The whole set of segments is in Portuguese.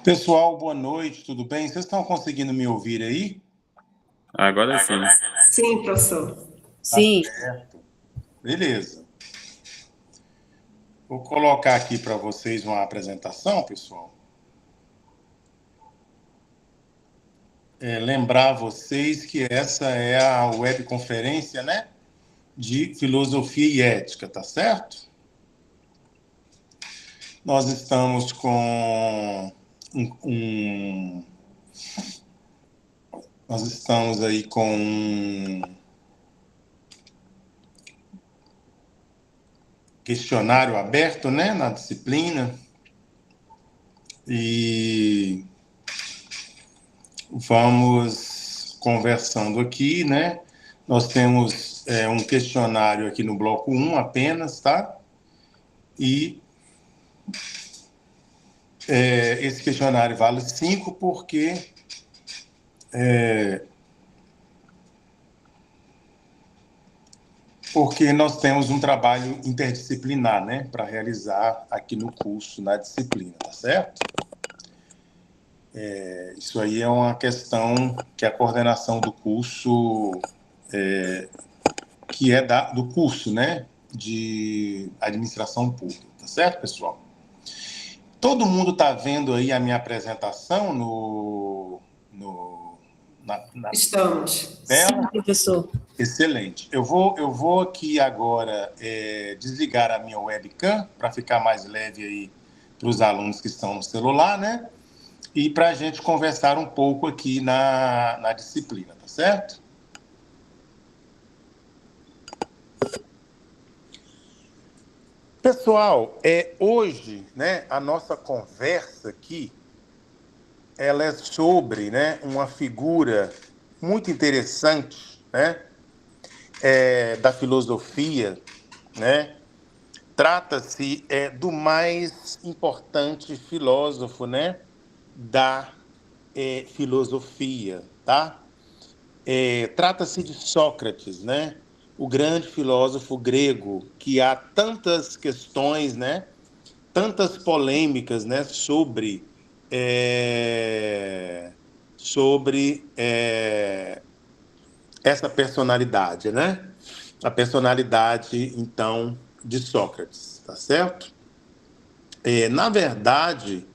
Pessoal, boa noite, tudo bem? Vocês estão conseguindo me ouvir aí? Agora sim. Sim, professor. Tá Sim, certo. Beleza. Vou colocar aqui para vocês uma apresentação, pessoal. Lembrar vocês que essa é a webconferência, né, de filosofia e ética, tá certo? Nós estamos com nós estamos aí com um questionário aberto, né, na disciplina, e vamos conversando aqui, né? Nós temos um questionário aqui no bloco 1 apenas, tá? E esse questionário vale 5 porque nós temos um trabalho interdisciplinar, né, para realizar aqui no curso, na disciplina, tá certo? Isso aí é uma questão que a coordenação do curso, que é do curso, né, de administração pública, tá certo, pessoal? Todo mundo está vendo aí a minha apresentação na Estamos. tela? professor. Excelente. Eu vou aqui agora desligar a minha webcam para ficar mais leve aí para os alunos que estão no celular, né? E para a gente conversar um pouco aqui na disciplina, tá certo? Pessoal, hoje, né, a nossa conversa aqui, ela é sobre, né, uma figura muito interessante, né, da filosofia, né? Trata-se do mais importante filósofo, né, da filosofia, tá? Trata-se de Sócrates, né? O grande filósofo grego, que há tantas questões, né? Tantas polêmicas, né? Sobre essa personalidade, né? A personalidade, então, de Sócrates, tá certo? Na verdade,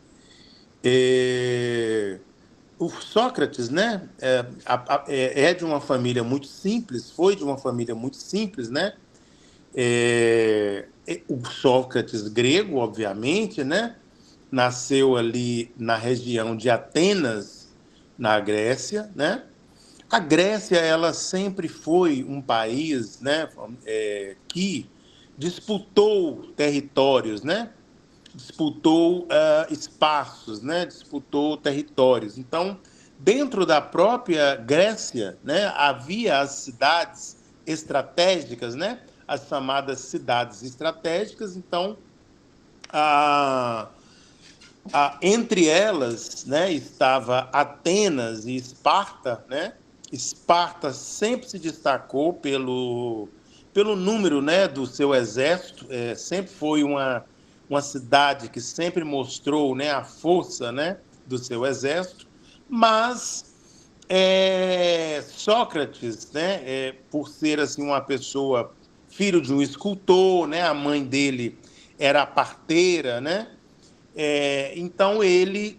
o Sócrates, né, é de uma família muito simples, foi de uma família muito simples, né? O Sócrates grego, obviamente, né? Nasceu ali na região de Atenas, na Grécia, né? A Grécia, ela sempre foi um país, né, que disputou territórios, né? Disputou espaços, né? Disputou territórios. Então, dentro da própria Grécia, né, havia as cidades estratégicas, né? As chamadas cidades estratégicas. Então, entre elas, né, estava Atenas e Esparta, né? Esparta sempre se destacou pelo número, né, do seu exército, sempre foi uma cidade que sempre mostrou, né, a força, né, do seu exército, mas Sócrates, né, por ser assim uma pessoa, filho de um escultor, né, a mãe dele era parteira, né, então ele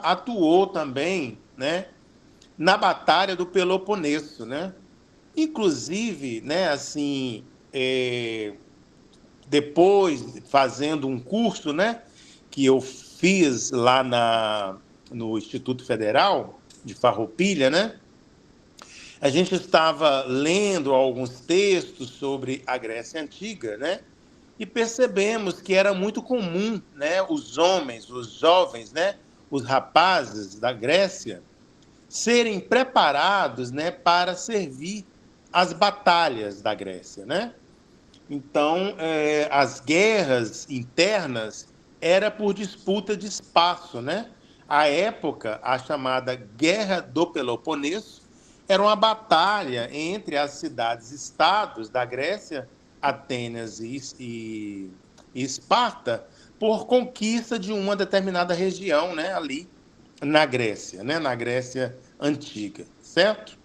atuou também, né, na Batalha do Peloponeso, né? Inclusive, né, assim, depois fazendo um curso, né, que eu fiz lá no Instituto Federal de Farroupilha, né? A gente estava lendo alguns textos sobre a Grécia Antiga, né? E percebemos que era muito comum, né, os homens, os jovens, né, os rapazes da Grécia serem preparados, né, para servir as batalhas da Grécia, né? Então, as guerras internas era por disputa de espaço, né? À época, a chamada Guerra do Peloponeso era uma batalha entre as cidades-estados da Grécia, Atenas e Esparta, por conquista de uma determinada região, né, ali na Grécia, né? Na Grécia antiga, certo?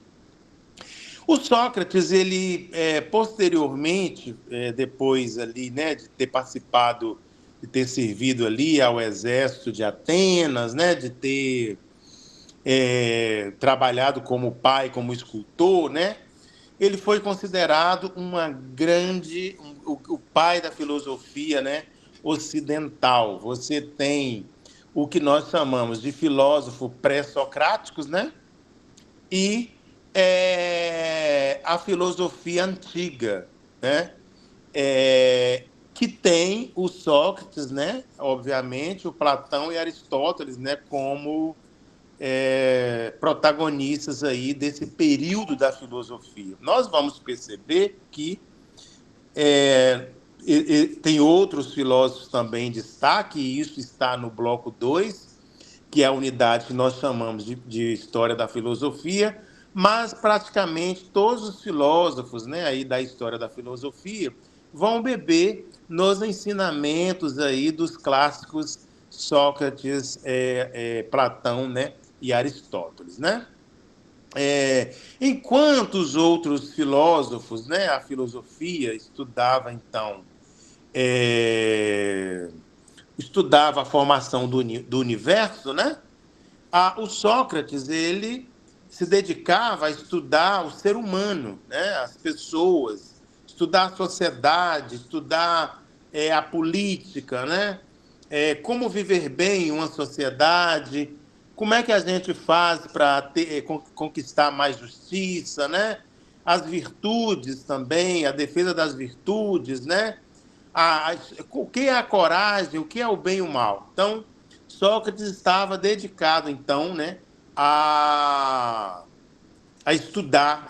O Sócrates, ele, posteriormente, depois ali, né, de ter participado, de ter servido ali ao exército de Atenas, né, de ter trabalhado como pai, como escultor, né, ele foi considerado o pai da filosofia, né, ocidental. Você tem o que nós chamamos de filósofo pré-socráticos, né, e a filosofia antiga, né, que tem o Sócrates, né, obviamente, o Platão e Aristóteles, né, como protagonistas aí desse período da filosofia. Nós vamos perceber que tem outros filósofos também em destaque, e isso está no bloco 2, que é a unidade que nós chamamos de História da Filosofia, mas praticamente todos os filósofos, né, aí da história da filosofia vão beber nos ensinamentos aí dos clássicos Sócrates, Platão, né, e Aristóteles, né? Enquanto os outros filósofos, né, a filosofia estudava, então, estudava a formação do universo, né? O Sócrates, ele se dedicava a estudar o ser humano, né? As pessoas, estudar a sociedade, estudar a política, né? Como viver bem em uma sociedade, como é que a gente faz para conquistar mais justiça, né? As virtudes também, a defesa das virtudes, né? O que é a coragem, o que é o bem e o mal. Então, Sócrates estava dedicado, então, né, a estudar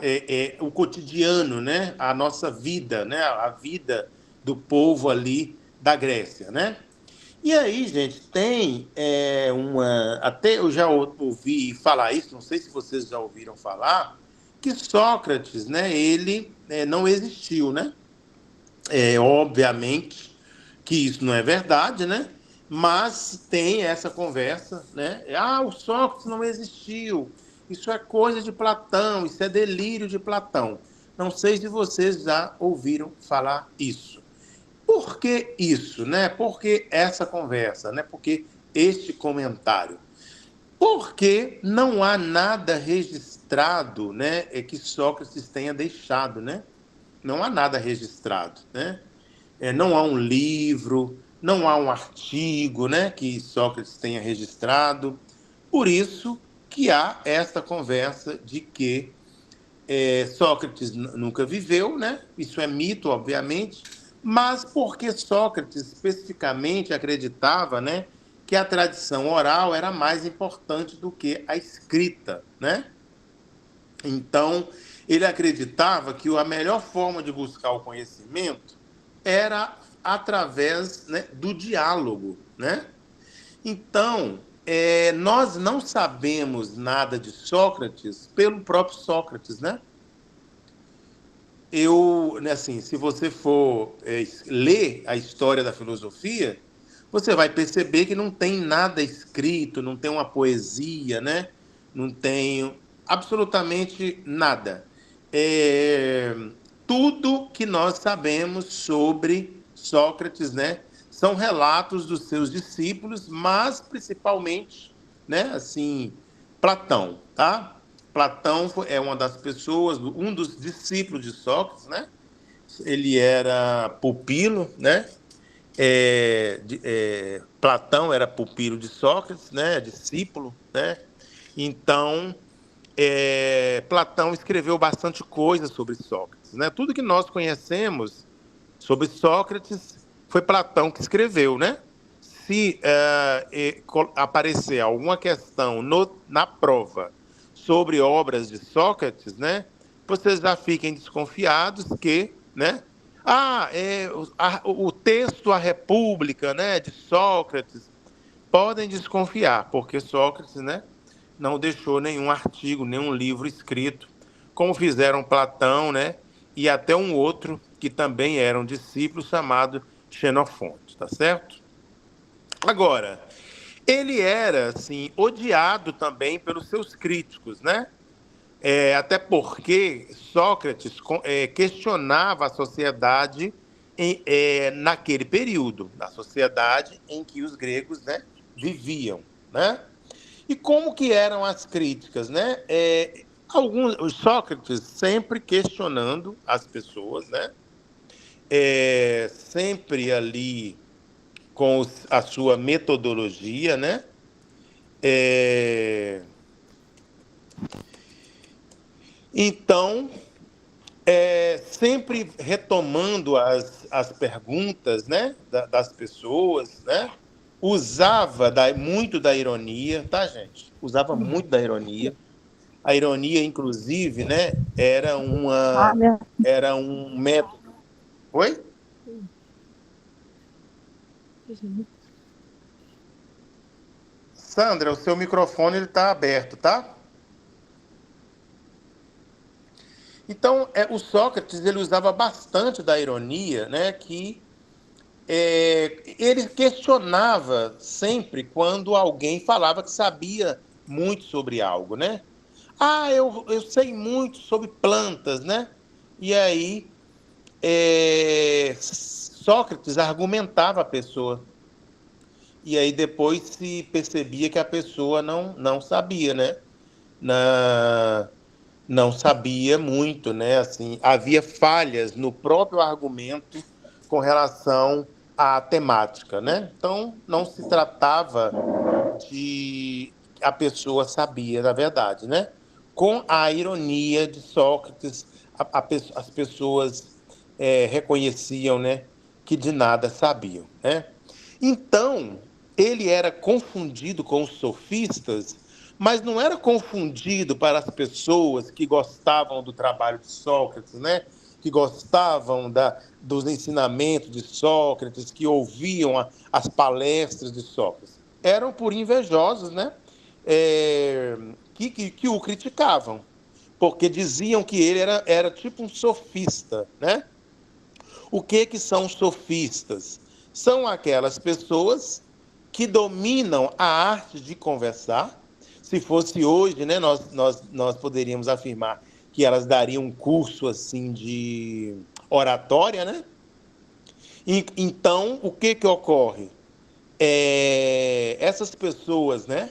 o cotidiano, né, a nossa vida, né, a vida do povo ali da Grécia, né? E aí, gente, tem até eu já ouvi falar isso, não sei se vocês já ouviram falar, que Sócrates, né, ele não existiu, né? Obviamente que isso não é verdade, né? Mas tem essa conversa, né? O Sócrates não existiu, isso é coisa de Platão, isso é delírio de Platão. Não sei se vocês já ouviram falar isso. Por que isso, né? Por que essa conversa, né? Por que este comentário? Porque não há nada registrado, né, que Sócrates tenha deixado, né? Não há nada registrado, né? Não há um livro, não há um artigo, né, que Sócrates tenha registrado. Por isso que há esta conversa de que Sócrates nunca viveu, né? Isso é mito, obviamente, mas porque Sócrates especificamente acreditava, né, que a tradição oral era mais importante do que a escrita, né? Então, ele acreditava que a melhor forma de buscar o conhecimento era através, né, do diálogo, né? Então, nós não sabemos nada de Sócrates pelo próprio Sócrates, né? Assim, se você for ler a história da filosofia, você vai perceber que não tem nada escrito, não tem uma poesia, né? Não tem absolutamente nada. Tudo que nós sabemos sobre Sócrates, né, são relatos dos seus discípulos, mas principalmente, né, assim, Platão, tá? Platão é uma das pessoas, um dos discípulos de Sócrates, né? Ele era pupilo, né? Platão era pupilo de Sócrates, né? Discípulo, né? Então, Platão escreveu bastante coisa sobre Sócrates, né? Tudo que nós conhecemos sobre Sócrates foi Platão que escreveu, né? Se aparecer alguma questão na prova sobre obras de Sócrates, né? Vocês já fiquem desconfiados que, né? O texto A República, né, de Sócrates, podem desconfiar, porque Sócrates, né, não deixou nenhum artigo, nenhum livro escrito, como fizeram Platão, né, e até um outro que também era um discípulo chamado Xenofonte, tá certo? Agora, Ele era, assim, odiado também pelos seus críticos, né? Até porque Sócrates questionava a sociedade naquele período, na sociedade em que os gregos, né, viviam, né? E como que eram as críticas, né? O Sócrates sempre questionando as pessoas, né? Sempre ali com a sua metodologia, né? É, Então, sempre retomando as perguntas, né, das pessoas, né? Usava muito da ironia, tá, gente? Usava muito da ironia. A ironia, inclusive, né, era um método. Oi? Sandra, o seu microfone está aberto, tá? Então, o Sócrates ele usava bastante da ironia, né, que ele questionava sempre quando alguém falava que sabia muito sobre algo, né? Ah, eu sei muito sobre plantas, né? E aí, Sócrates argumentava a pessoa. E aí depois se percebia que a pessoa não sabia, né? Na, não sabia muito, né? Assim, havia falhas no próprio argumento com relação à temática, né? Então, não se tratava de a pessoa sabia, na verdade, né? Com a ironia de Sócrates, as pessoas reconheciam, né, que de nada sabiam, né? Então, ele era confundido com os sofistas, mas não era confundido para as pessoas que gostavam do trabalho de Sócrates, né? Que gostavam dos ensinamentos de Sócrates, que ouviam as palestras de Sócrates. Eram por invejosos, né? Que o criticavam, porque diziam que ele era tipo um sofista, né? O que são sofistas? São aquelas pessoas que dominam a arte de conversar. Se fosse hoje, né, nós poderíamos afirmar que elas dariam um curso assim de oratória, né? Então, o que ocorre? Essas pessoas, né,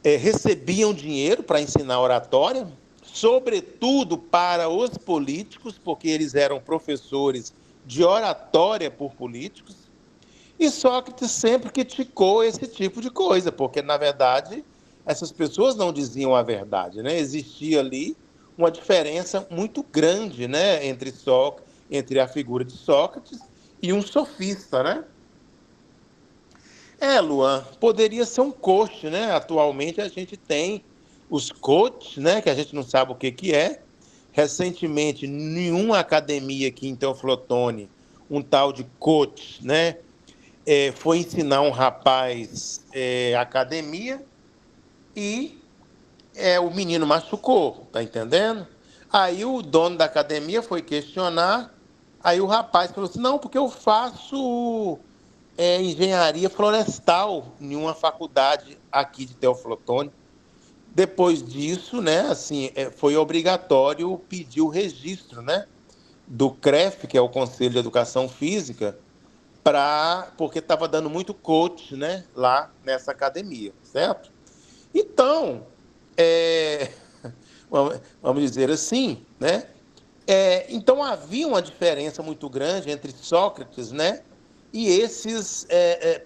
recebiam dinheiro para ensinar oratória, sobretudo para os políticos, porque eles eram professores de oratória por políticos, e Sócrates sempre criticou esse tipo de coisa, porque, na verdade, essas pessoas não diziam a verdade, né? Existia ali uma diferença muito grande, né, entre a figura de Sócrates e um sofista, né? Luan, poderia ser um coach, né? Atualmente a gente tem os coaches, né? Que a gente não sabe o que é. Recentemente, em uma academia aqui em Teoflotone, um tal de coach, né? Foi ensinar um rapaz academia e o menino machucou, tá entendendo? Aí o dono da academia foi questionar, aí o rapaz falou assim, não, porque eu faço engenharia florestal em uma faculdade aqui de Teoflotone. Depois disso, né, assim, foi obrigatório pedir o registro, né, do CREF, que é o Conselho de Educação Física, porque estava dando muito coach, né, lá nessa academia, certo? Então, é, vamos dizer assim, né? Então havia uma diferença muito grande entre Sócrates, né, e esses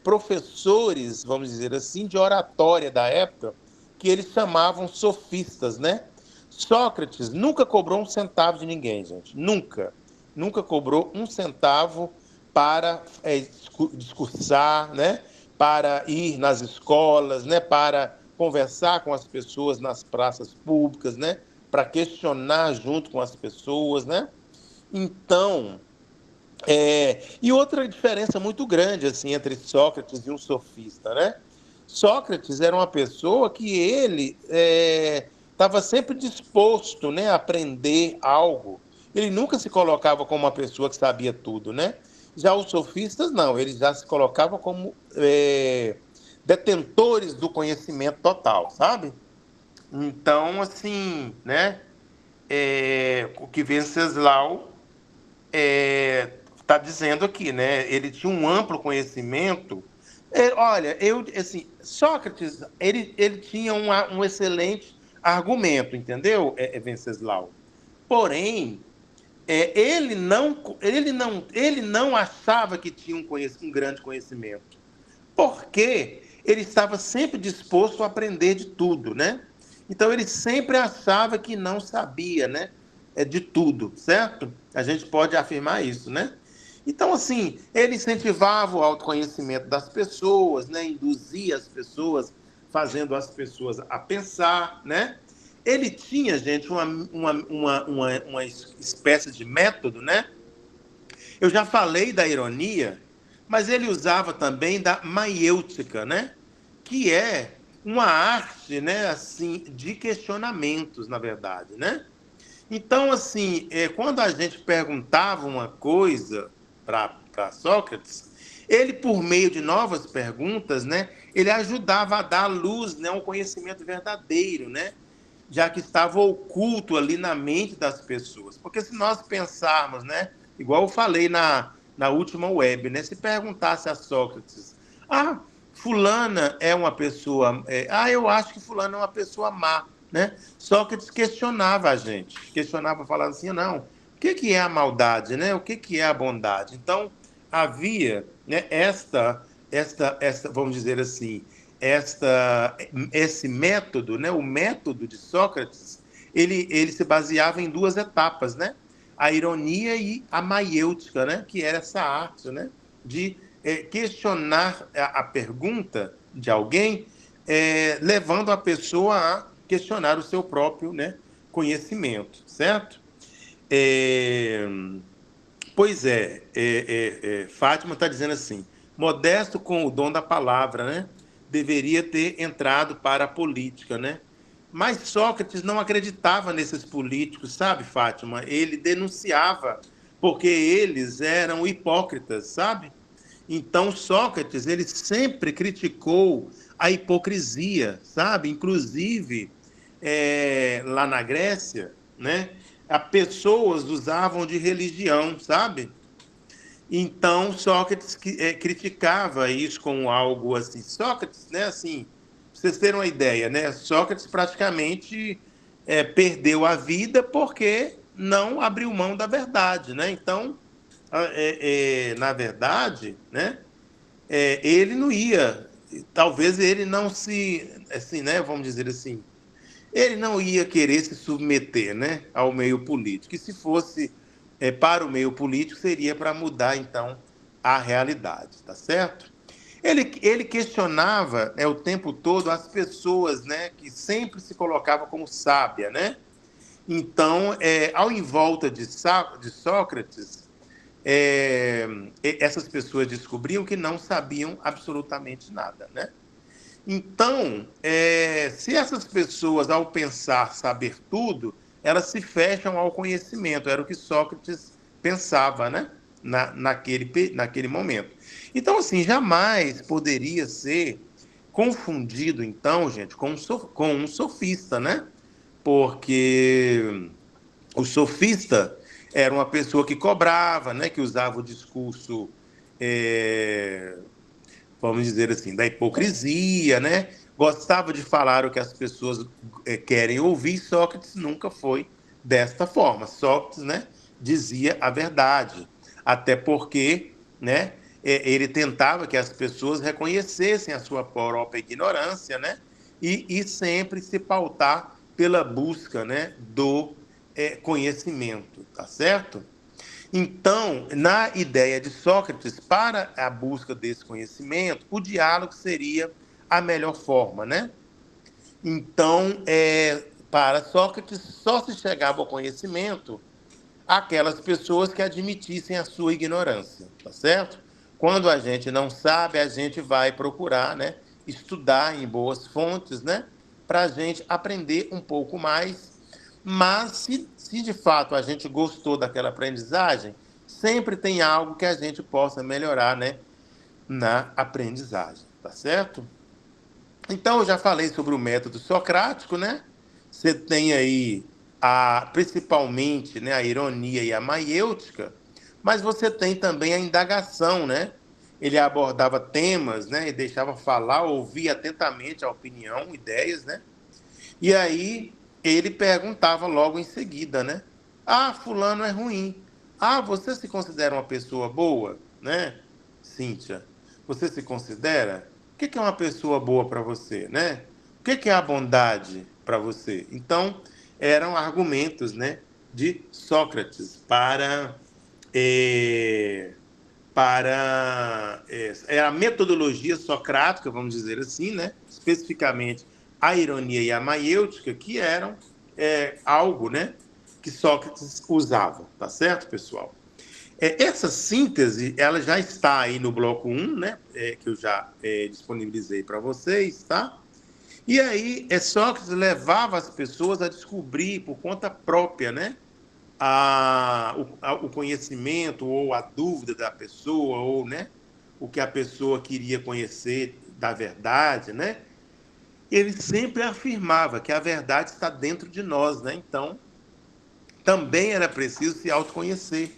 professores, vamos dizer assim, de oratória da época, que eles chamavam sofistas, né? Sócrates nunca cobrou um centavo de ninguém, gente, nunca, nunca cobrou um centavo para discursar, né? Para ir nas escolas, né? Para conversar com as pessoas nas praças públicas, né? Para questionar junto com as pessoas, né? Então, e outra diferença muito grande assim entre Sócrates e um sofista, né? Sócrates era uma pessoa que ele estava sempre disposto, né, a aprender algo. Ele nunca se colocava como uma pessoa que sabia tudo, né? Já os sofistas não, eles já se colocavam como detentores do conhecimento total, sabe? Então, assim, né? O que Venceslau está dizendo aqui, né? Ele tinha um amplo conhecimento. Olha, assim, Sócrates, ele tinha um excelente argumento, entendeu, Venceslau? Porém, ele não achava que tinha um grande conhecimento, porque ele estava sempre disposto a aprender de tudo, né? Então ele sempre achava que não sabia, né? De tudo, certo? A gente pode afirmar isso, né? Então, assim, ele incentivava o autoconhecimento das pessoas, né? Induzia as pessoas, fazendo as pessoas a pensar, né? Ele tinha, gente, uma espécie de método, né? Eu já falei da ironia, mas ele usava também da maiêutica, né? Que é uma arte, né, assim, de questionamentos, na verdade, né? Então, assim, quando a gente perguntava uma coisa para Sócrates, ele, por meio de novas perguntas, né, ele ajudava a dar à luz, né, um conhecimento verdadeiro, né? Já que estava oculto ali na mente das pessoas. Porque se nós pensarmos, né, igual eu falei na última web, né, se perguntasse a Sócrates, fulana é uma pessoa, eu acho que fulana é uma pessoa má, né? Sócrates questionava a gente, questionava falando assim, não, o que é a maldade, né? O que é a bondade? Então, havia, né, vamos dizer assim, esse método, né, o método de Sócrates, ele se baseava em duas etapas, né? A ironia e a maiêutica, né? Que era essa arte, né? De questionar a pergunta de alguém, levando a pessoa a questionar o seu próprio, né, conhecimento, certo? Pois Fátima está dizendo assim, Modesto com o dom da palavra, né? Deveria ter entrado para a política, né? Mas Sócrates não acreditava nesses políticos, sabe, Fátima? Ele denunciava, porque eles eram hipócritas, sabe? Então, Sócrates, ele sempre criticou a hipocrisia, sabe? Inclusive, lá na Grécia, né? As pessoas usavam de religião, sabe? Então, Sócrates criticava isso como algo assim. Sócrates, né, assim, pra vocês terem uma ideia, né? Sócrates praticamente perdeu a vida porque não abriu mão da verdade, né? Então, na verdade, né, ele não ia, talvez ele não se, assim, né, vamos dizer assim, ele não ia querer se submeter, né, ao meio político. E se fosse para o meio político, seria para mudar, então, a realidade, tá certo? Ele questionava o tempo todo as pessoas, né, que sempre se colocavam como sábia, né? Então, ao em volta de Sócrates, essas pessoas descobriam que não sabiam absolutamente nada, né? Então, se essas pessoas, ao pensar saber tudo, elas se fecham ao conhecimento, era o que Sócrates pensava, né? Naquele momento. Então, assim, jamais poderia ser confundido, então, gente, com um sofista, né? Porque o sofista era uma pessoa que cobrava, né? Que usava o discurso vamos dizer assim, da hipocrisia, né? Gostava de falar o que as pessoas querem ouvir. Sócrates nunca foi desta forma. Sócrates, né, dizia a verdade, até porque, né, ele tentava que as pessoas reconhecessem a sua própria ignorância, né, e sempre se pautar pela busca, né, do conhecimento, tá certo? Então, na ideia de Sócrates, para a busca desse conhecimento, o diálogo seria a melhor forma, né? Então, para Sócrates, só se chegava ao conhecimento aquelas pessoas que admitissem a sua ignorância, tá certo? Quando a gente não sabe, a gente vai procurar, né, estudar em boas fontes, né, para a gente aprender um pouco mais. Mas, se de fato a gente gostou daquela aprendizagem, sempre tem algo que a gente possa melhorar, né, na aprendizagem, tá certo? Então, eu já falei sobre o método socrático, né? Você tem aí principalmente, né, a ironia e a maiêutica, mas você tem também a indagação, né? Ele abordava temas, né, e deixava falar, ouvia atentamente a opinião, ideias, né? E aí ele perguntava logo em seguida, né? Ah, fulano é ruim. Ah, você se considera uma pessoa boa, né? Cíntia, você se considera? O que é uma pessoa boa para você, né? O que é a bondade para você? Então, eram argumentos, né, de Sócrates para a metodologia socrática, vamos dizer assim, né? Especificamente a ironia e a maiêutica, que eram algo, né, que Sócrates usava, tá certo, pessoal? Essa síntese, ela já está aí no bloco 1, né, que eu já disponibilizei para vocês, tá? E aí, Sócrates levava as pessoas a descobrir por conta própria, né, o conhecimento ou a dúvida da pessoa, ou, né, o que a pessoa queria conhecer da verdade, né? Ele sempre afirmava que a verdade está dentro de nós, né? Então, também era preciso se autoconhecer,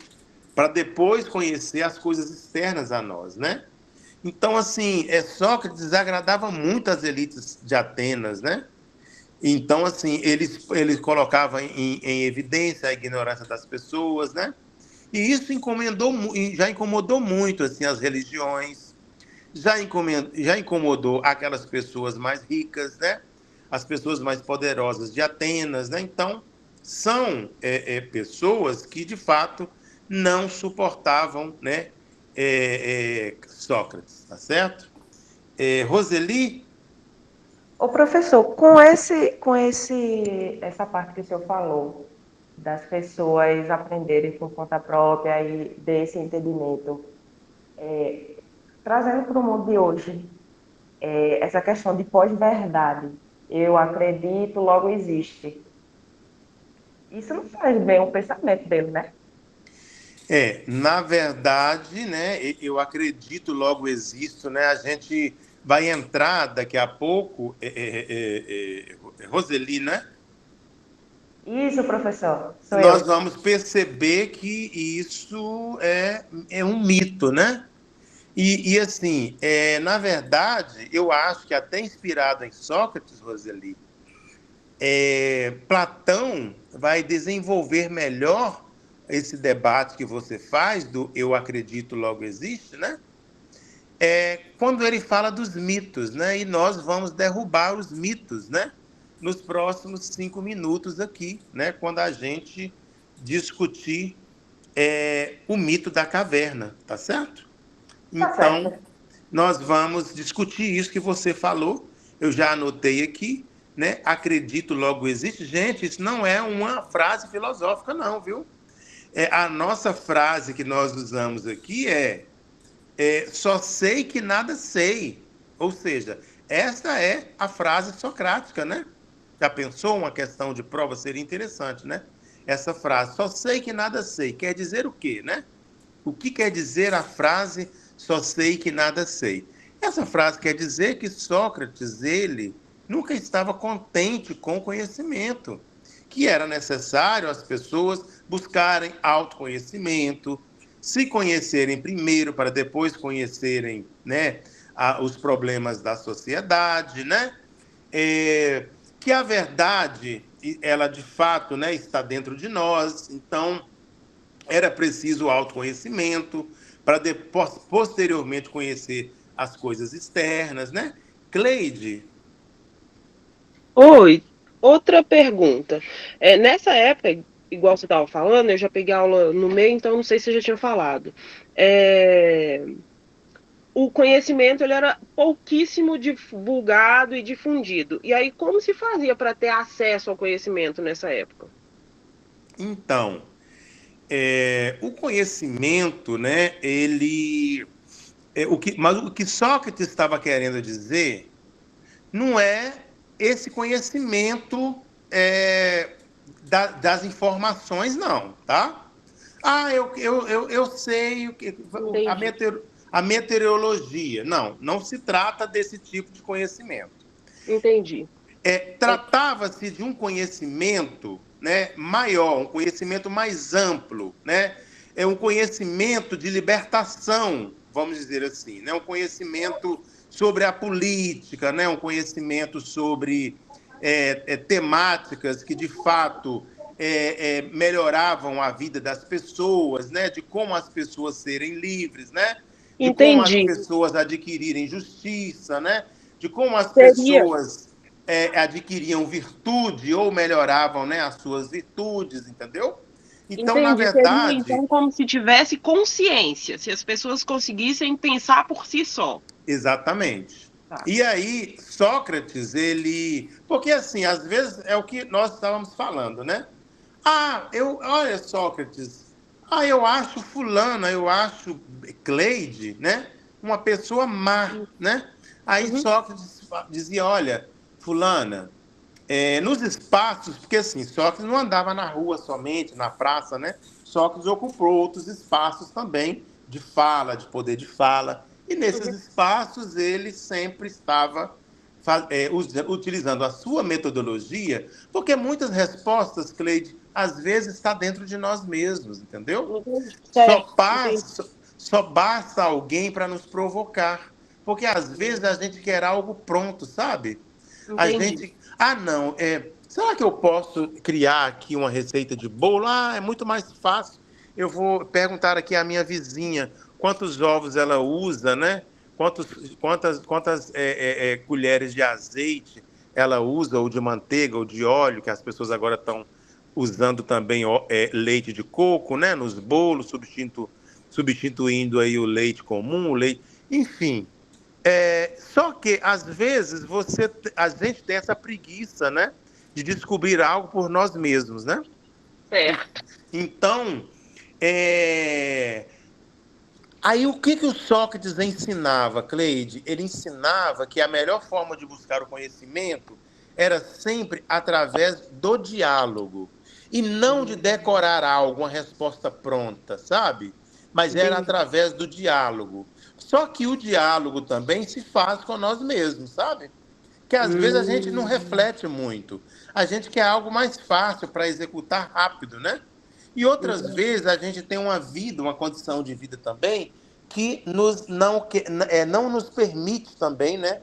para depois conhecer as coisas externas a nós, né? Então, assim, Sócrates desagradava muito as elites de Atenas, né? Então, assim, ele colocava em evidência a ignorância das pessoas, né? E isso já incomodou muito assim, as religiões, já incomodou aquelas pessoas mais ricas, né? As pessoas mais poderosas de Atenas, né? Então, são pessoas que, de fato, não suportavam, né, Sócrates, tá certo? Roseli? Ô, professor, essa parte que o senhor falou, das pessoas aprenderem por conta própria e desse entendimento, trazendo para o mundo de hoje, essa questão de pós-verdade, eu acredito, logo existe. Isso não faz bem o pensamento dele, né? Na verdade, né, eu acredito, logo existo, né, a gente vai entrar daqui a pouco, Roseli, né? Isso, professor, sou Nós eu. vamos perceber que isso é um mito, né? E assim, na verdade, eu acho que até inspirado em Sócrates, Roseli, Platão vai desenvolver melhor esse debate que você faz do eu acredito, logo existe, né? Quando ele fala dos mitos, né? E nós vamos derrubar os mitos, né? Nos próximos 5 minutos aqui, né? Quando a gente discutir o mito da caverna, tá certo? Tá certo. Então, nós vamos discutir isso que você falou. Eu já anotei aqui, né? Acredito, logo existe. Gente, isso não é uma frase filosófica, não, viu? A nossa frase que nós usamos aqui só sei que nada sei. Ou seja, essa é a frase socrática, né? Já pensou uma questão de prova? Seria interessante, né? Essa frase, só sei que nada sei, quer dizer o quê, né? O que quer dizer a frase só sei que nada sei? Essa frase quer dizer que Sócrates, ele nunca estava contente com o conhecimento, que era necessário as pessoas buscarem autoconhecimento, se conhecerem primeiro para depois conhecerem, né, os problemas da sociedade, né? Que a verdade, ela de fato, né, está dentro de nós, então era preciso autoconhecimento para posteriormente conhecer as coisas externas, né? Cleide. Oi, outra pergunta. Nessa época, igual você estava falando, eu já peguei aula no meio, então não sei se você já tinha falado. É, o conhecimento ele era pouquíssimo divulgado e difundido. E aí, como se fazia para ter acesso ao conhecimento nessa época? Então, o conhecimento, né? Mas o que Sócrates estava querendo dizer não é esse conhecimento das informações, não, tá? Ah, eu sei Entendi. a meteorologia. Não, não se trata desse tipo de conhecimento. Entendi. Tratava-se de um conhecimento, né, maior, um conhecimento mais amplo, né? É um conhecimento de libertação, vamos dizer assim, né? Um conhecimento sobre a política, né? Um conhecimento sobre temáticas que, de fato, melhoravam a vida das pessoas, né? De como as pessoas serem livres, né? De como as Entendi. pessoas adquirirem justiça, né? De como as Seria. pessoas adquiriam virtude ou melhoravam, né, as suas virtudes, entendeu? Então, na Entendi. Seria, verdade, então, como se tivesse consciência, se as pessoas conseguissem pensar por si só. exatamente. Tá. E aí, Sócrates, ele... Porque, assim, às vezes é o que nós estávamos falando, né? Olha, Sócrates, eu acho fulana, eu acho Cleide, né? Uma pessoa má, né? Aí Uhum. Sócrates dizia, olha, fulana, nos espaços, porque assim, Sócrates não andava na rua somente, na praça, né? Sócrates ocupou outros espaços também de fala, de poder de fala. E nesses espaços ele sempre estava utilizando a sua metodologia, porque muitas respostas, Cleide, às vezes está dentro de nós mesmos, entendeu? Entendi. Só, Certo. Entendi. passa, só basta alguém para nos provocar. Porque às vezes a gente quer algo pronto, sabe? A Entendi. gente. Não. Será que eu posso criar aqui uma receita de bolo? É muito mais fácil. Eu vou perguntar aqui à minha vizinha quantos ovos ela usa, né? Quantas colheres de azeite ela usa, ou de manteiga, ou de óleo, que as pessoas agora estão usando também leite de coco, né? Nos bolos, substituindo aí o leite comum, o leite. Enfim. Só que, às vezes, a gente tem essa preguiça, né? De descobrir algo por nós mesmos, né? Certo. Então, aí o que o Sócrates ensinava, Cleide? Ele ensinava que a melhor forma de buscar o conhecimento era sempre através do diálogo. E não de decorar algo, uma resposta pronta, sabe? Mas era Entendi. através do diálogo. Só que o diálogo também se faz com nós mesmos, sabe? Que às vezes a gente não reflete muito. A gente quer algo mais fácil para executar rápido, né? E outras vezes a gente tem uma vida, uma condição de vida também, que não nos permite também, né,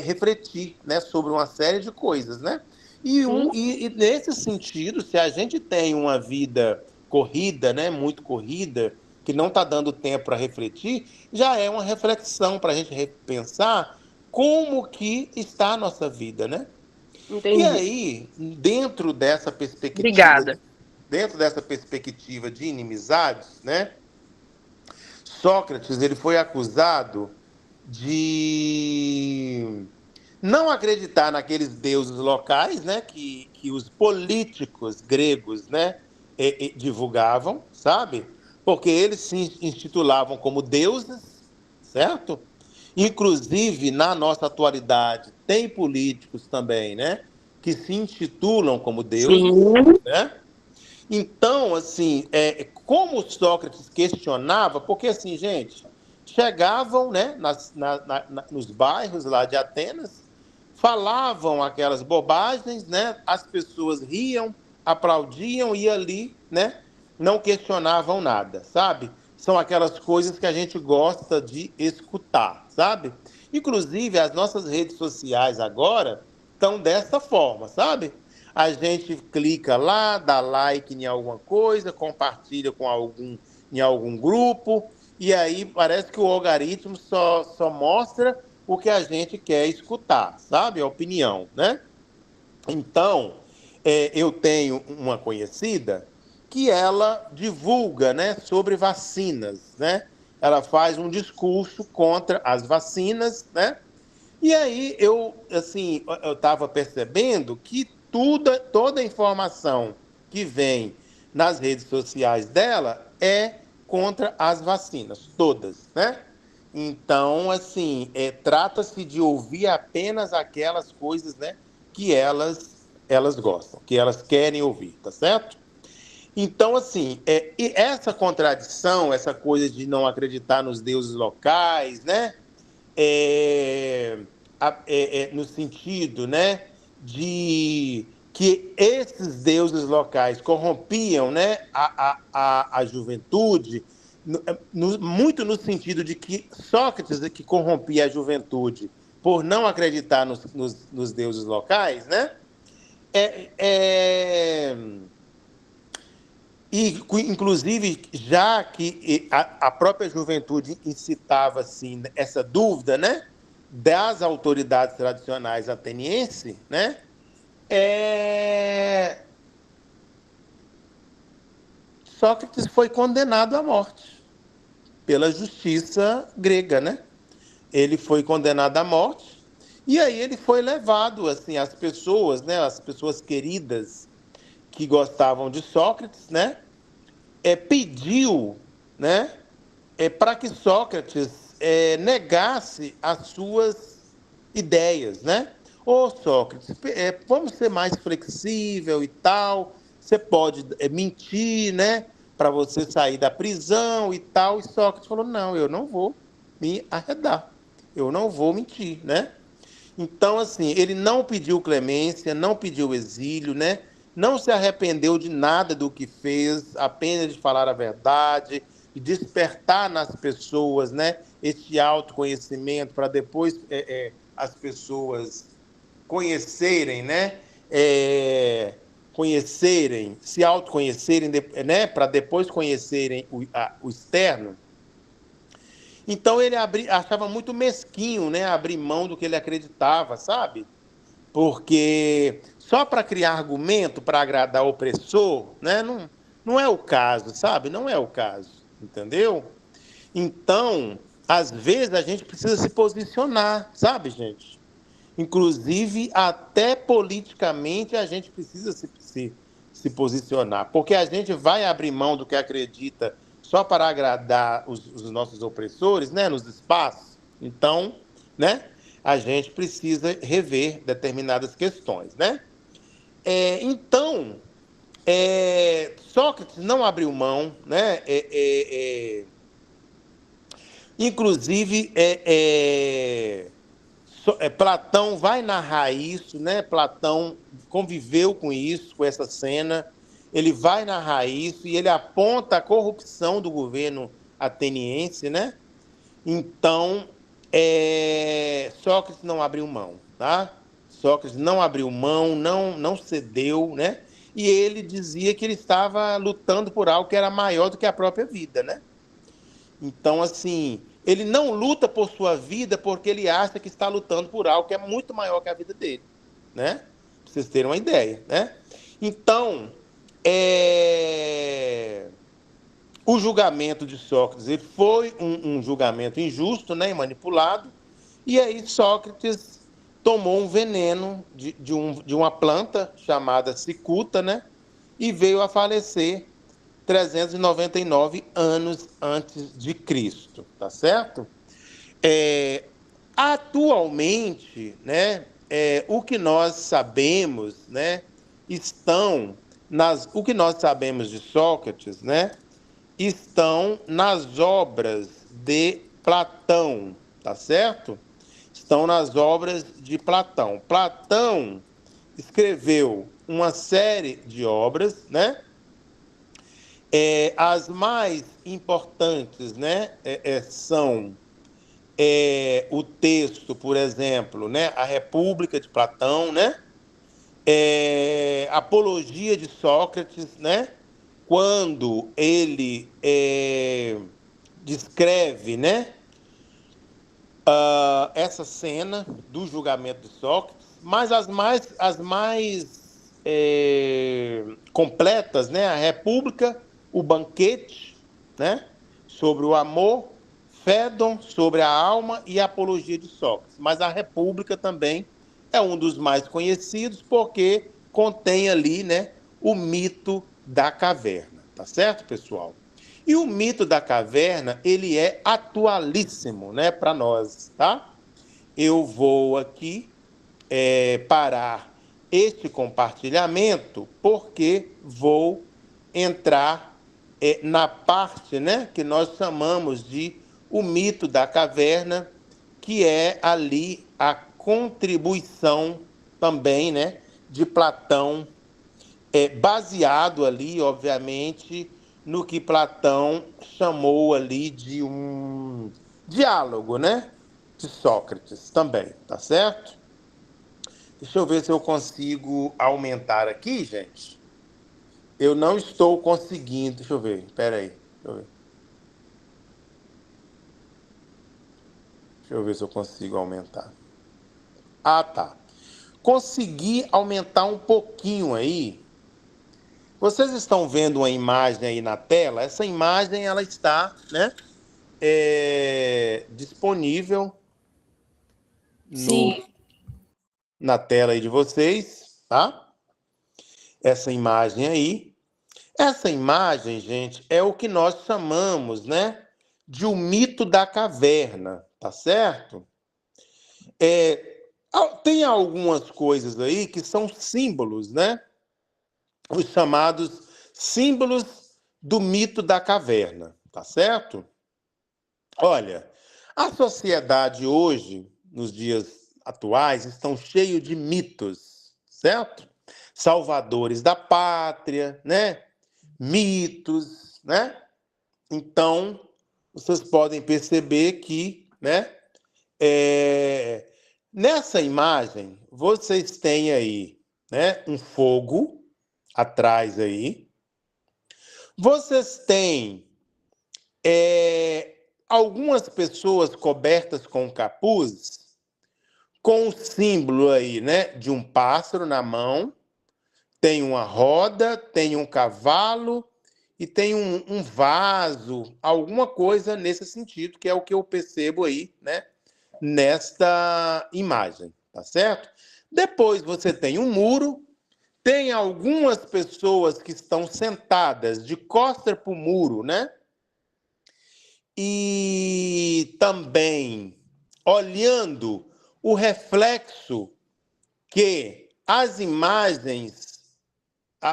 refletir, né, sobre uma série de coisas, né? E nesse sentido, se a gente tem uma vida corrida, né, muito corrida, que não está dando tempo para refletir, já é uma reflexão para a gente repensar como que está a nossa vida, né? E Entendi. aí, Obrigada. dentro dessa perspectiva de inimizades, né? Sócrates ele foi acusado de não acreditar naqueles deuses locais, né? Que os políticos gregos, né? Divulgavam, sabe? Porque eles se intitulavam como deuses, certo? Inclusive, na nossa atualidade, tem políticos também, né? Que se intitulam como deuses, Sim. né? Então, assim, como Sócrates questionava, porque assim, gente, chegavam, né, nos bairros lá de Atenas, falavam aquelas bobagens, né? As pessoas riam, aplaudiam e ali, né, não questionavam nada, sabe? São aquelas coisas que a gente gosta de escutar, sabe? Inclusive, as nossas redes sociais agora estão dessa forma, sabe? A gente clica lá, dá like em alguma coisa, compartilha em algum grupo, e aí parece que o algoritmo só mostra o que a gente quer escutar, sabe? A opinião, né? Então, eu tenho uma conhecida que ela divulga, né, sobre vacinas, né? Ela faz um discurso contra as vacinas, né? E aí eu estava percebendo que toda a informação que vem nas redes sociais dela é contra as vacinas, todas, né? Então, assim, trata-se de ouvir apenas aquelas coisas, né, que elas gostam, que elas querem ouvir, tá certo? Então, assim, e essa contradição, essa coisa de não acreditar nos deuses locais, né? no sentido, né, de que esses deuses locais corrompiam, né, a juventude, muito no sentido de que Sócrates que corrompia a juventude por não acreditar nos deuses locais, né? E, inclusive, já que a própria juventude incitava assim, essa dúvida, né, das autoridades tradicionais atenienses, né, Sócrates foi condenado à morte pela justiça grega, né? Ele foi condenado à morte e aí ele foi levado, assim, as pessoas, né, as pessoas queridas que gostavam de Sócrates, né, pediu, né, para que Sócrates negasse as suas ideias, né? Ô, Sócrates, vamos ser mais flexível e tal, você pode mentir, né, para você sair da prisão e tal. E Sócrates falou, não, eu não vou me arredar, eu não vou mentir, né? Então, assim, ele não pediu clemência, não pediu exílio, né? Não se arrependeu de nada do que fez, apenas de falar a verdade, de despertar nas pessoas, né, este autoconhecimento para depois as pessoas conhecerem, né, se autoconhecerem, né, para depois conhecerem o externo. Então ele achava muito mesquinho, né, abrir mão do que ele acreditava, sabe? Porque só para criar argumento para agradar o opressor, né, não é o caso, sabe? Não é o caso, entendeu? Então, às vezes a gente precisa se posicionar, sabe, gente? Inclusive, até politicamente a gente precisa se posicionar, porque a gente vai abrir mão do que acredita só para agradar os nossos opressores, né, nos espaços. Então, né, a gente precisa rever determinadas questões, né? Então, Sócrates não abriu mão, né? Inclusive, Platão vai narrar isso, né? Platão conviveu com isso, com essa cena. Ele vai narrar isso e ele aponta a corrupção do governo ateniense, né? Então, Sócrates não abriu mão, tá? Sócrates não abriu mão, não cedeu, né? E ele dizia que ele estava lutando por algo que era maior do que a própria vida, né? Então, assim, ele não luta por sua vida porque ele acha que está lutando por algo que é muito maior que a vida dele, né? Para vocês terem uma ideia, né? Então, o julgamento de Sócrates ele foi um julgamento injusto, né, e manipulado, e aí Sócrates tomou um veneno de uma planta chamada cicuta, né, e veio a falecer 399 anos antes de Cristo, tá certo? Atualmente, né, o que nós sabemos, né, o que nós sabemos de Sócrates, né, estão nas obras de Platão, tá certo? Estão nas obras de Platão. Platão escreveu uma série de obras, né? As mais importantes, né, são o texto, por exemplo, né, A República de Platão, né? Apologia de Sócrates, né? Quando ele descreve, né, essa cena do julgamento de Sócrates, mas as mais completas, né, A República, o Banquete, né, sobre o amor, Fédon, sobre a alma e a Apologia de Sócrates. Mas A República também é um dos mais conhecidos porque contém ali, né, o mito da caverna, tá certo, pessoal? E o mito da caverna, ele é atualíssimo, né, para nós, tá? Eu vou aqui parar este compartilhamento porque vou entrar na parte, né, que nós chamamos de o mito da caverna, que é ali a contribuição também, né, de Platão, baseado ali, obviamente, no que Platão chamou ali de um diálogo, né, de Sócrates também, tá certo? Deixa eu ver se eu consigo aumentar aqui, gente. Eu não estou conseguindo. Deixa eu ver, espera aí. Deixa eu ver se eu consigo aumentar. Ah, tá. Consegui aumentar um pouquinho aí. Vocês estão vendo uma imagem aí na tela? Essa imagem, ela está, né, disponível Sim. na tela aí de vocês, tá? Essa imagem aí. Essa imagem, gente, é o que nós chamamos, né, de o mito da caverna, tá certo? Tem algumas coisas aí que são símbolos, né? Os chamados símbolos do mito da caverna, tá certo? Olha, a sociedade hoje, nos dias atuais, estão cheio de mitos, certo? Salvadores da pátria, né? Mitos, né? Então, vocês podem perceber que, né? Nessa imagem, vocês têm aí, né, um fogo atrás aí. Vocês têm algumas pessoas cobertas com capuz, com o símbolo aí, né, de um pássaro na mão. Tem uma roda, tem um cavalo e tem um vaso, alguma coisa nesse sentido, que é o que eu percebo aí, né, nesta imagem, tá certo? Depois você tem um muro, tem algumas pessoas que estão sentadas de costas para o muro, né? E também olhando o reflexo que as imagens,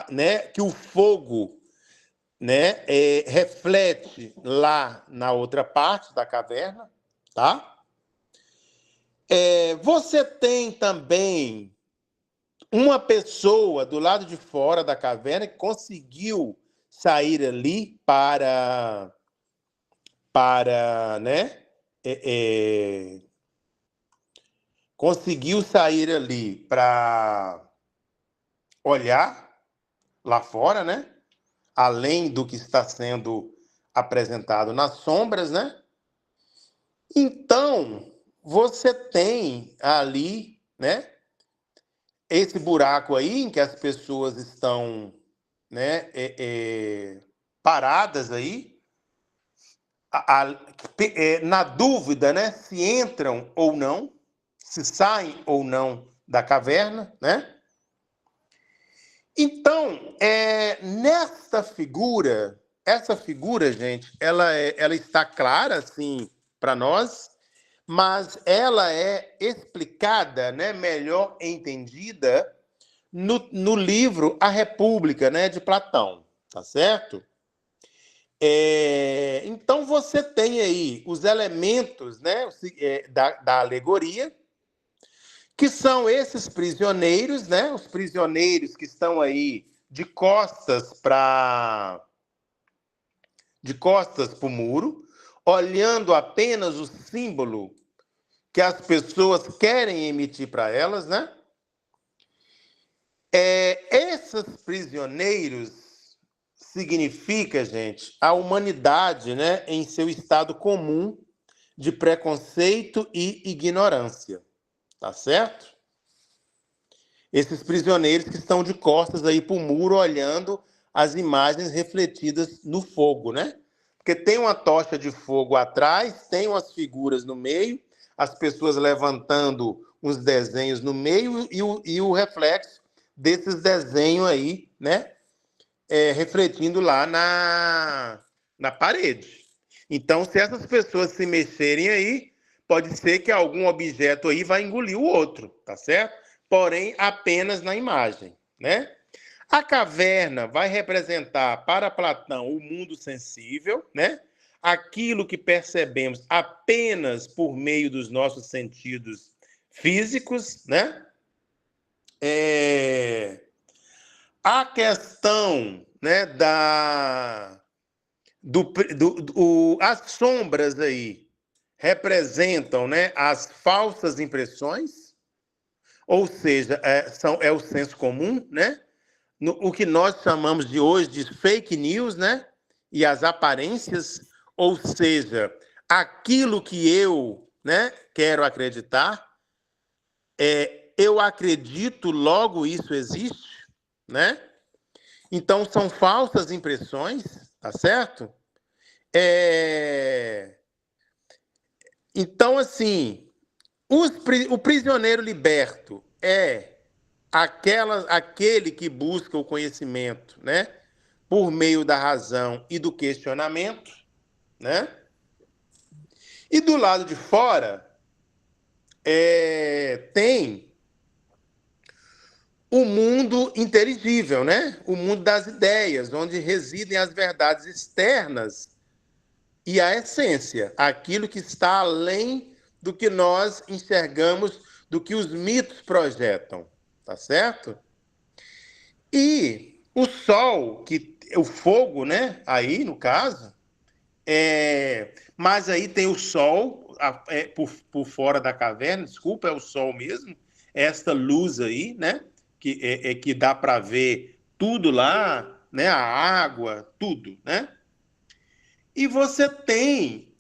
né, que o fogo, né, reflete lá na outra parte da caverna, tá? Você tem também uma pessoa do lado de fora da caverna que conseguiu sair ali né, conseguiu sair ali para olhar lá fora, né? Além do que está sendo apresentado nas sombras, né? Então, você tem ali, né, esse buraco aí em que as pessoas estão, né, paradas aí, na dúvida, né, se entram ou não, se saem ou não da caverna, né? Então, nessa figura, essa figura, gente, ela está clara, assim, para nós, mas ela é explicada, né, melhor entendida no livro A República, né, de Platão, tá certo? Então, você tem aí os elementos, né, da alegoria, que são esses prisioneiros, né? Os prisioneiros que estão aí de costas para o muro, olhando apenas o símbolo que as pessoas querem emitir para elas, né? Esses prisioneiros significa, gente, a humanidade, né, em seu estado comum de preconceito e ignorância. Tá certo? Esses prisioneiros que estão de costas aí para o muro, olhando as imagens refletidas no fogo, né? Porque tem uma tocha de fogo atrás, tem umas figuras no meio, as pessoas levantando os desenhos no meio e o reflexo desses desenhos aí, né? Refletindo lá na parede. Então, se essas pessoas se mexerem aí, pode ser que algum objeto aí vai engolir o outro, tá certo? Porém, apenas na imagem, né? A caverna vai representar para Platão o mundo sensível, né? Aquilo que percebemos apenas por meio dos nossos sentidos físicos, né? A questão, né, as sombras aí representam, né, as falsas impressões, ou seja, é o senso comum, né? O que nós chamamos de hoje de fake news, né? E as aparências, ou seja, aquilo que eu, né, quero acreditar, eu acredito, logo isso existe, né? Então, são falsas impressões, tá certo? Então, assim, o prisioneiro liberto é aquele que busca o conhecimento, né? Por meio da razão e do questionamento, né? E do lado de fora, tem o mundo inteligível, né? O mundo das ideias, onde residem as verdades externas e a essência, aquilo que está além do que nós enxergamos, do que os mitos projetam, tá certo? E o sol, o fogo, né? Aí, no caso, mas aí tem o sol por fora da caverna, desculpa, é o sol mesmo, esta luz aí, né? Que dá para ver tudo lá, né? A água, tudo, né? E você tem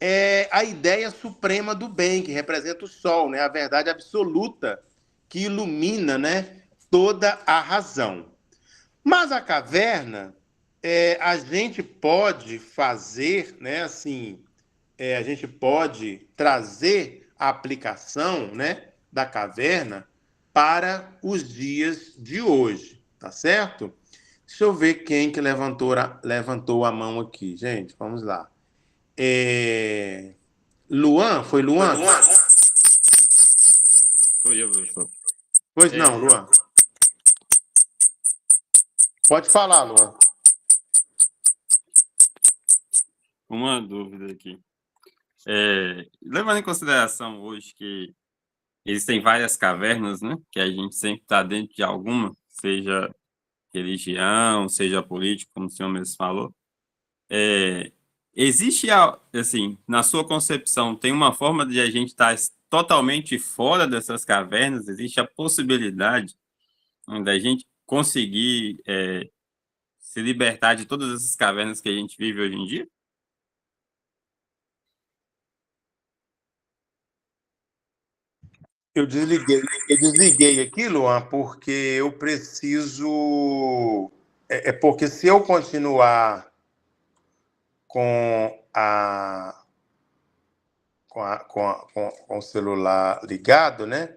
a ideia suprema do bem, que representa o sol, né? A verdade absoluta, que ilumina, né, toda a razão. Mas a caverna, a gente pode fazer, né, assim, a gente pode trazer a aplicação, né, da caverna para os dias de hoje, tá certo? Deixa eu ver quem que levantou a mão aqui, gente. Vamos lá. Luan? Foi Luan? Foi eu, professor. Pois não, Luan. Pode falar, Luan. Uma dúvida aqui. Levando em consideração hoje que existem várias cavernas, né? Que a gente sempre está dentro de alguma, seja religião, seja político, como o senhor mesmo falou. Existe, assim, na sua concepção, tem uma forma de a gente estar totalmente fora dessas cavernas? Existe a possibilidade da gente conseguir se libertar de todas essas cavernas que a gente vive hoje em dia? Eu desliguei aqui, Luan, porque eu preciso. Porque se eu continuar com o celular ligado, né?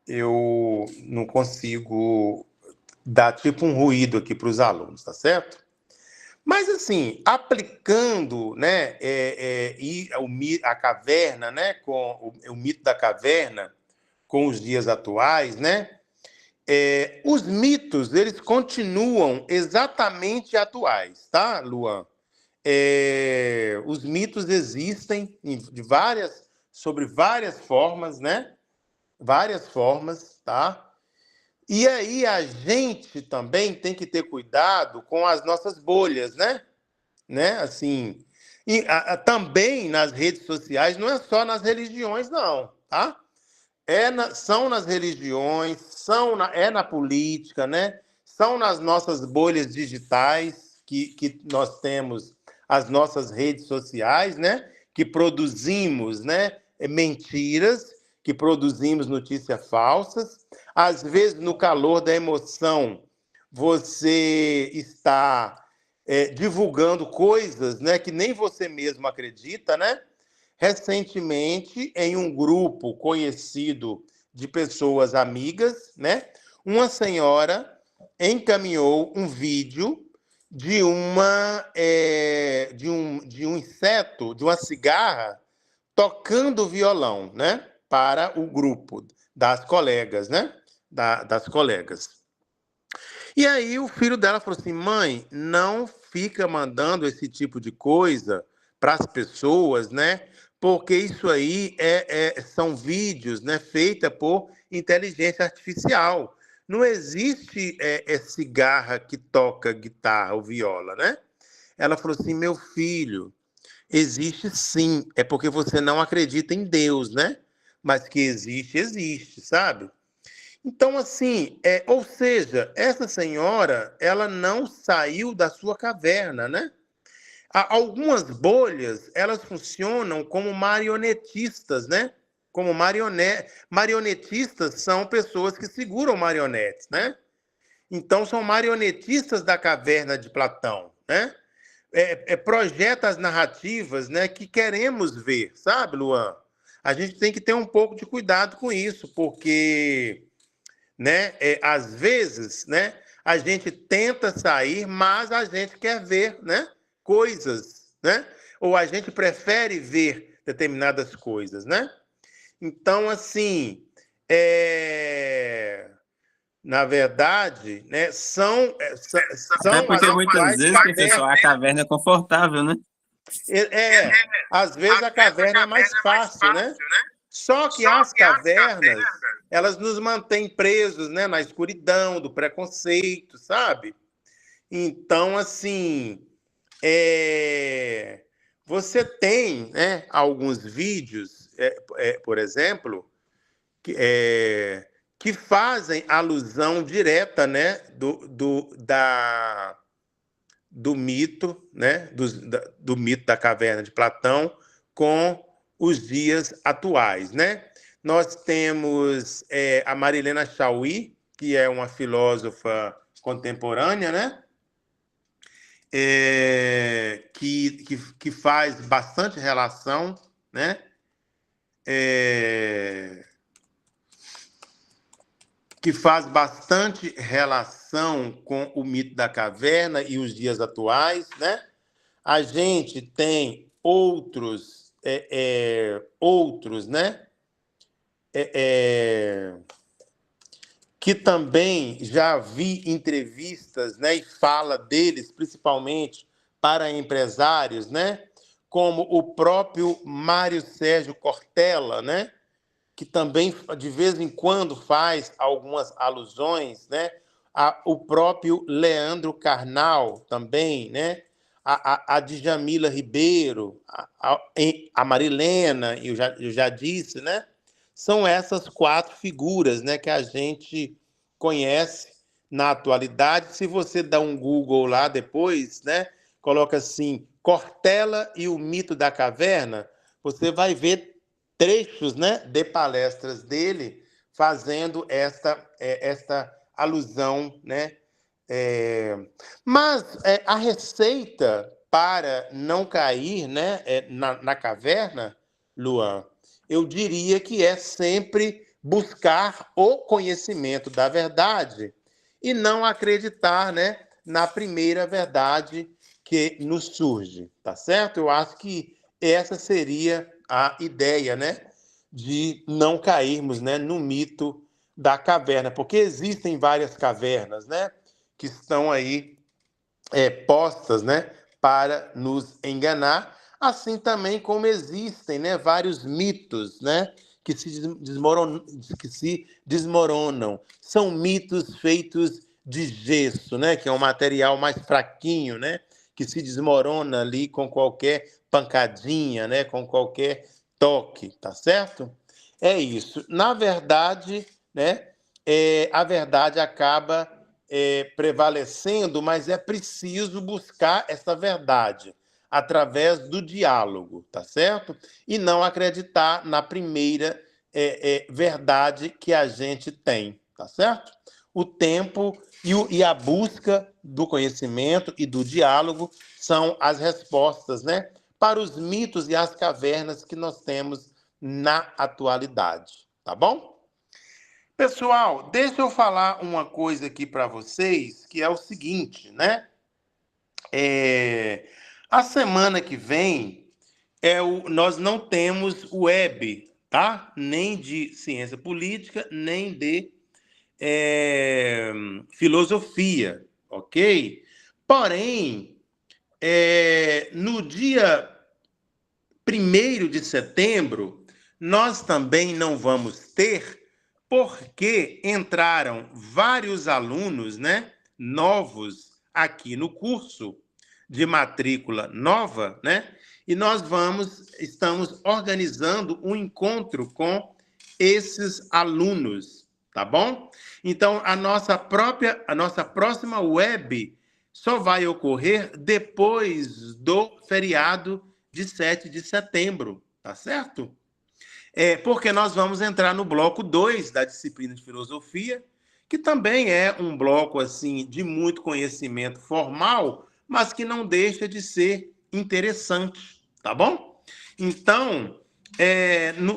Eu não consigo dar tipo um ruído aqui para os alunos, tá certo? Mas assim, aplicando, né, a caverna, né, com o mito da caverna, com os dias atuais, né? Os mitos, eles continuam exatamente atuais, tá, Luan? Os mitos existem sobre várias formas, né? Várias formas, tá? E aí a gente também tem que ter cuidado com as nossas bolhas, né? Assim, e também nas redes sociais, não é só nas religiões, não, tá? São nas religiões, é na política, né? São nas nossas bolhas digitais que nós temos as nossas redes sociais, né? Que produzimos, né? Mentiras, que produzimos notícias falsas. Às vezes, no calor da emoção, você está divulgando coisas, né? Que nem você mesmo acredita, né? Recentemente, em um grupo conhecido de pessoas amigas, né, uma senhora encaminhou um vídeo de de um inseto, de uma cigarra, tocando violão, né, para o grupo das colegas, né, das colegas. E aí o filho dela falou assim: mãe, não fica mandando esse tipo de coisa para as pessoas, né? porque isso aí são vídeos, né, feitos por inteligência artificial. Não existe cigarra que toca guitarra ou viola, né? Ela falou assim, meu filho, existe sim, é porque você não acredita em Deus, né? Mas que existe, existe, sabe? Então, assim, ou seja, essa senhora, ela não saiu da sua caverna, né? Algumas bolhas, elas funcionam como marionetistas, né? Como marionetistas são pessoas que seguram marionetes, né? Então, são marionetistas da caverna de Platão, né? Projeta as narrativas, né, que queremos ver, sabe, Luan? A gente tem que ter um pouco de cuidado com isso, porque, né, às vezes, né, a gente tenta sair, mas a gente quer ver, né, coisas, né? Ou a gente prefere ver determinadas coisas, né? Então, assim, na verdade, né, são Até porque as muitas atuais vezes, professor, a cavernas. caverna é confortável, né? Às vezes a caverna é mais fácil, né? Só que as cavernas, elas nos mantêm presos, né, na escuridão do preconceito, sabe? Então, assim, você tem, né, alguns vídeos, por exemplo, que fazem alusão direta, né, do mito, né, do mito da caverna de Platão com os dias atuais, né? Nós temos a Marilena Chauí, que é uma filósofa contemporânea, né? Que faz bastante relação, né? Que faz bastante relação com o mito da caverna e os dias atuais, né? A gente tem outros, né? Que também já vi entrevistas, né? E fala deles, principalmente para empresários, né? Como o próprio Mário Sérgio Cortella, né? Que também, de vez em quando, faz algumas alusões, né? O próprio Leandro Carnal também, né? A Djamila Ribeiro, a Marilena, eu já disse, né? São essas 4 figuras, né, que a gente conhece na atualidade. Se você dá um Google lá depois, né, coloca assim, Cortella e o mito da caverna, você vai ver trechos, né, de palestras dele fazendo esta alusão, né? Mas a receita para não cair, né, na caverna, Luan, eu diria que é sempre buscar o conhecimento da verdade e não acreditar, né, na primeira verdade que nos surge, tá certo? Eu acho que essa seria a ideia, né, de não cairmos, né, no mito da caverna, porque existem várias cavernas, né, que estão aí postas, né, para nos enganar, assim também como existem, né, vários mitos, né, que se desmoronam. São mitos feitos de gesso, né, que é um material mais fraquinho, né, que se desmorona ali com qualquer pancadinha, né, com qualquer toque, tá certo? É isso. Na verdade, né, a verdade acaba prevalecendo, mas é preciso buscar essa verdade através do diálogo, tá certo? E não acreditar na primeira verdade que a gente tem, tá certo? O tempo e a busca do conhecimento e do diálogo são as respostas, né, para os mitos e as cavernas que nós temos na atualidade, tá bom? Pessoal, deixa eu falar uma coisa aqui para vocês, que é o seguinte, né? A semana que vem nós não temos web, tá? Nem de ciência política, nem de filosofia, ok? Porém, no dia 1º de setembro, nós também não vamos ter, porque entraram vários alunos, né, novos aqui no curso de matrícula nova, né? E nós estamos organizando um encontro com esses alunos, tá bom? Então, a nossa próxima web só vai ocorrer depois do feriado de 7 de setembro, tá certo? Porque nós vamos entrar no bloco 2 da disciplina de filosofia, que também é um bloco assim de muito conhecimento formal, mas que não deixa de ser interessante, tá bom? Então,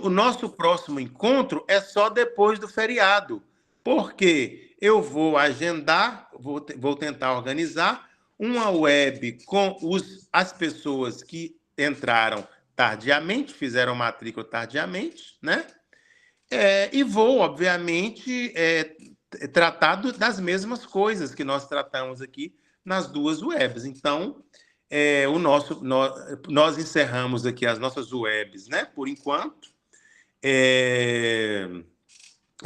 o nosso próximo encontro é só depois do feriado, porque eu vou agendar, vou tentar organizar uma web com as pessoas que entraram tardiamente, fizeram matrícula tardiamente, né? E vou, obviamente, tratar das mesmas coisas que nós tratamos aqui nas duas webs. Então, nós encerramos aqui as nossas webs, né? Por enquanto,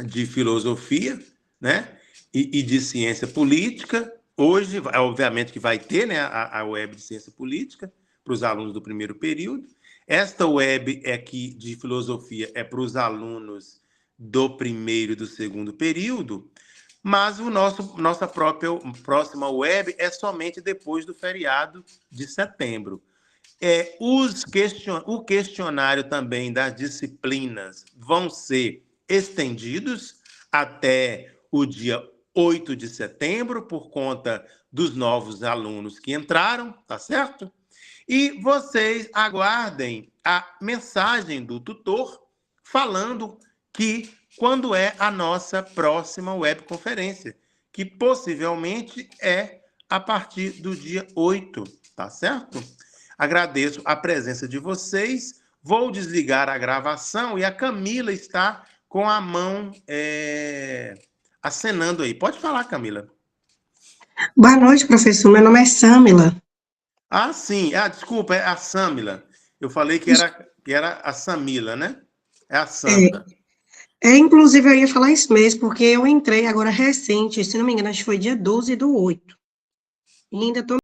de filosofia, né? E de ciência política. Hoje, obviamente, que vai ter, né, a web de ciência política para os alunos do 1º período. Esta web aqui de filosofia é para os alunos do 1º e do 2º período, mas nossa próxima web é somente depois do feriado de setembro. O questionário também das disciplinas vão ser estendidos até o dia 8 de setembro, por conta dos novos alunos que entraram, tá certo? E vocês aguardem a mensagem do tutor falando quando é a nossa próxima webconferência, que possivelmente é a partir do dia 8, tá certo? Agradeço a presença de vocês, vou desligar a gravação e a Camila está com a mão acenando aí. Pode falar, Camila. Boa noite, professor. Meu nome é Sâmila. Ah, sim. Desculpa, é a Sâmila. Eu falei que era a Samila, né? É a Sâmila. Inclusive, eu ia falar isso mesmo, porque eu entrei agora recente, se não me engano, acho que foi dia 12/8. E ainda estou